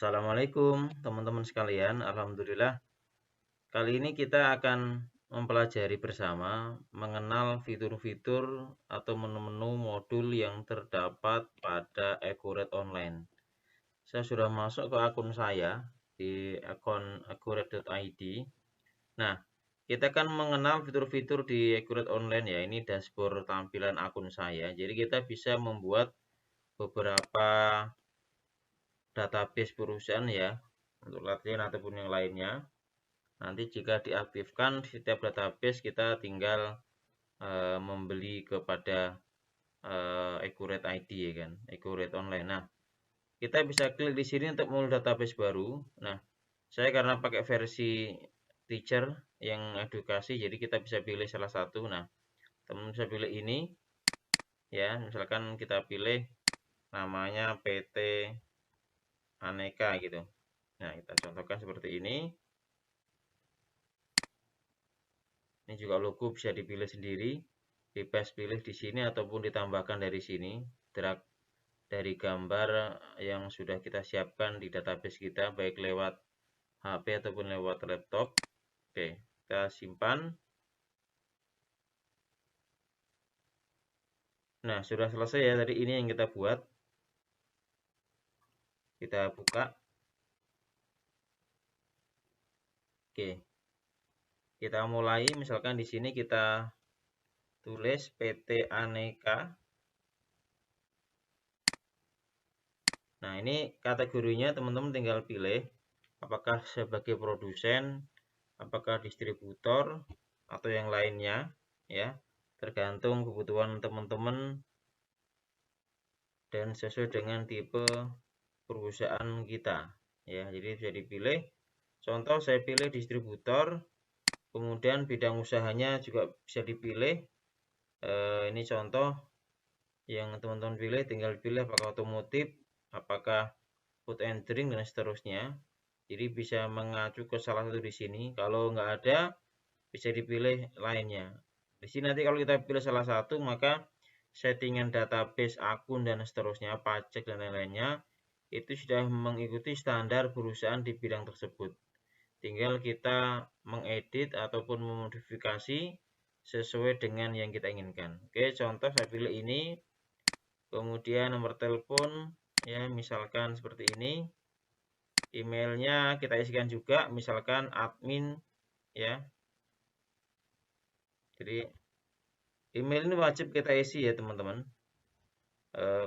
Assalamualaikum teman-teman sekalian. Alhamdulillah kali ini kita akan mempelajari bersama mengenal fitur-fitur atau menu-menu modul yang terdapat pada Accurate Online. Saya sudah masuk ke akun saya di akun accurate.id. Nah, kita akan mengenal fitur-fitur di Accurate Online ya. Ini dashboard tampilan akun saya. Jadi kita bisa membuat beberapa database perusahaan ya untuk latihan ataupun yang lainnya. Nanti jika diaktifkan setiap database kita tinggal membeli kepada Accurate ID ya kan, Accurate Online. Nah, kita bisa klik di sini untuk mulai database baru. Nah, saya karena pakai versi teacher yang edukasi, jadi kita bisa pilih salah satu. Nah, teman bisa pilih ini ya, misalkan kita pilih namanya PT Aneka gitu. Nah, kita contohkan seperti ini. Ini juga logo bisa dipilih sendiri, bebas pilih di sini ataupun ditambahkan dari sini, drag dari gambar yang sudah kita siapkan di database kita, baik lewat HP ataupun lewat laptop. Oke, kita simpan. Nah, sudah selesai ya tadi ini yang kita buat. Kita buka. Oke. Kita mulai, misalkan di sini kita tulis PT Aneka. Nah, ini kategorinya teman-teman tinggal pilih apakah sebagai produsen, apakah distributor atau yang lainnya ya. Tergantung kebutuhan teman-teman dan sesuai dengan tipe perusahaan kita ya. Jadi bisa dipilih. Contoh saya pilih distributor, kemudian bidang usahanya juga bisa dipilih. Ini contoh yang teman-teman pilih, tinggal pilih apakah otomotif, apakah food and drink dan seterusnya. Jadi bisa mengacu ke salah satu di sini. Kalau nggak ada, bisa dipilih lainnya. Di sini nanti kalau kita pilih salah satu, maka settingan database, akun dan seterusnya, pajak dan lain-lainnya itu sudah mengikuti standar perusahaan di bidang tersebut. Tinggal kita mengedit ataupun memodifikasi sesuai dengan yang kita inginkan. Oke, contoh saya pilih ini. Kemudian nomor telepon ya, misalkan seperti ini. Emailnya kita isikan juga, misalkan admin ya. Jadi email ini wajib kita isi ya teman-teman,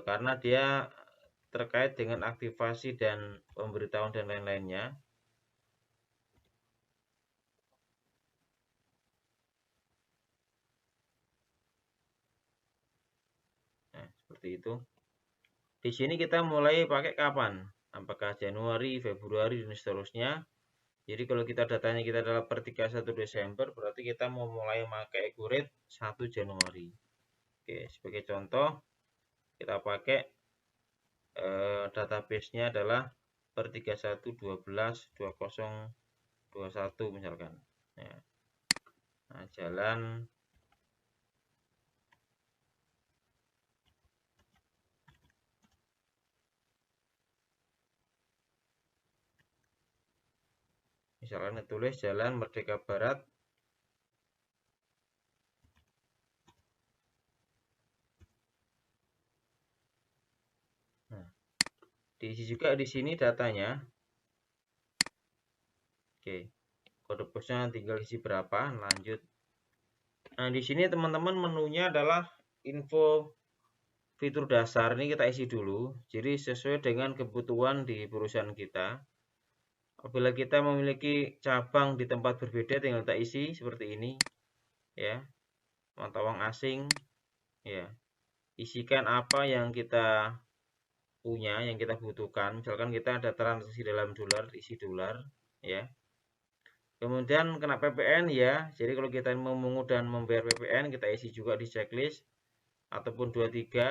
karena dia terkait dengan aktivasi dan pemberitahuan dan lain-lainnya. Nah, seperti itu. Di sini kita mulai pakai kapan? Apakah Januari, Februari dan seterusnya. Jadi kalau kita datanya kita adalah per 31 Desember, berarti kita mau mulai pakai Accurate 1 Januari. Oke, sebagai contoh kita pakai database-nya adalah per 31/12/2021 misalkan. Ya. Nah, jalan misalkan ditulis Jalan Merdeka Barat diisi juga di sini datanya. Oke, kode posnya tinggal isi berapa, lanjut. Nah, di sini teman-teman menunya adalah info fitur dasar, ini kita isi dulu. Jadi sesuai dengan kebutuhan di perusahaan kita. Apabila kita memiliki cabang di tempat berbeda, tinggal kita isi seperti ini, ya. Mata uang asing, ya. Isikan apa yang kita punya, yang kita butuhkan. Misalkan kita ada transaksi dalam dolar, isi dolar, ya. Kemudian kena PPN ya. Jadi kalau kita mau mengungut dan membayar PPN, kita isi juga di checklist ataupun 23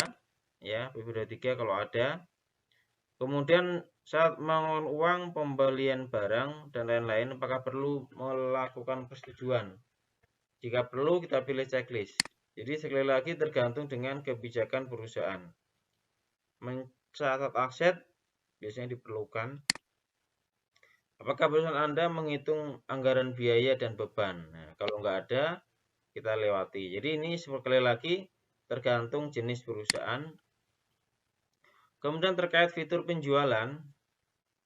ya, PP23 kalau ada. Kemudian saat mengeluarkan uang, pembelian barang dan lain-lain, apakah perlu melakukan persetujuan? Jika perlu, kita pilih checklist. Jadi sekali lagi tergantung dengan kebijakan perusahaan. Mencatat aset biasanya diperlukan. Apakah perusahaan Anda menghitung anggaran biaya dan beban? Nah, kalau nggak ada, kita lewati. Jadi ini sekali lagi tergantung jenis perusahaan. Kemudian terkait fitur penjualan,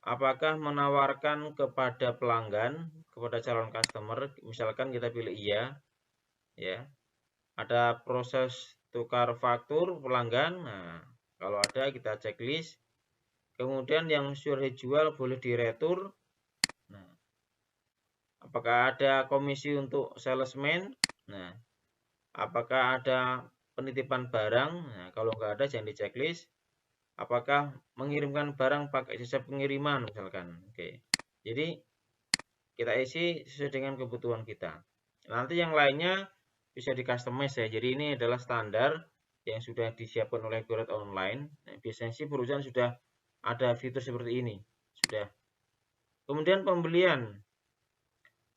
apakah menawarkan kepada pelanggan, kepada calon customer, misalkan kita pilih iya, ya. Ada proses tukar faktur pelanggan. Nah, kalau ada kita checklist. Kemudian yang sudah dijual boleh diretur. Nah, apakah ada komisi untuk salesman? Nah, apakah ada penitipan barang? Nah, kalau nggak ada jangan di checklist. Apakah mengirimkan barang pakai jasa pengiriman misalkan. Oke. Jadi kita isi sesuai dengan kebutuhan kita. Nanti yang lainnya bisa di customize ya. Jadi ini adalah standar yang sudah disiapkan oleh Kuret Online. Nah, biasanya sih perusahaan sudah ada fitur seperti ini. Sudah. Kemudian pembelian.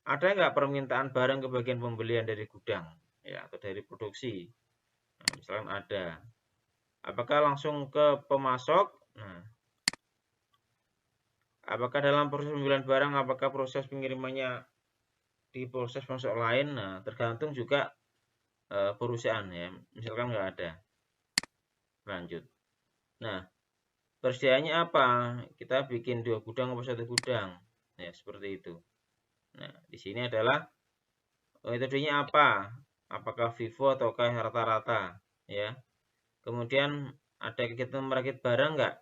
Ada nggak permintaan barang ke bagian pembelian dari gudang ya atau dari produksi? Nah, misalkan ada. Apakah langsung ke pemasok? Nah, apakah dalam proses pembelian barang, apakah proses pengirimannya di proses masuk lain? Nah, tergantung juga perusahaan ya. Misalkan nggak ada. Lanjut. Nah, persediaannya apa? Kita bikin 2 gudang atau 1 gudang. Ya, seperti itu. Nah, di sini adalah metodenya apa? Apakah FIFO ataukah rata-rata? Ya. Kemudian ada kegiatan merakit barang nggak?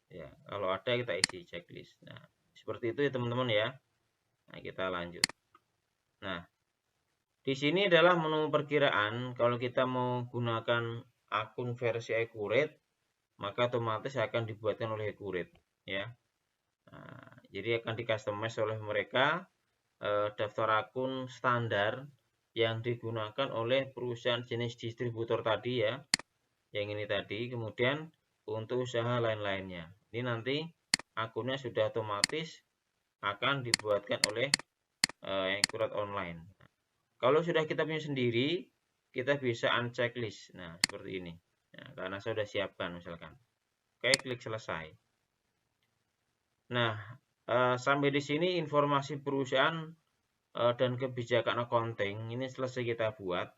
Ya, kalau ada kita isi checklist. Nah, seperti itu ya teman-teman ya. Nah, kita lanjut. Nah, di sini adalah menu perkiraan. Kalau kita mau gunakan akun versi Accurate, maka otomatis akan dibuatkan oleh Accurate ya. Nah, jadi akan di-customize oleh mereka daftar akun standar yang digunakan oleh perusahaan jenis distributor tadi ya. Yang ini tadi, kemudian untuk usaha lain-lainnya. Ini nanti akunnya sudah otomatis akan dibuatkan oleh Accurate Online. Kalau sudah kita punya sendiri, kita bisa unchecklist. Nah, seperti ini. Nah, karena saya sudah siapkan misalkan. Oke, klik selesai. Nah, sampai di sini informasi perusahaan dan kebijakan accounting ini selesai kita buat.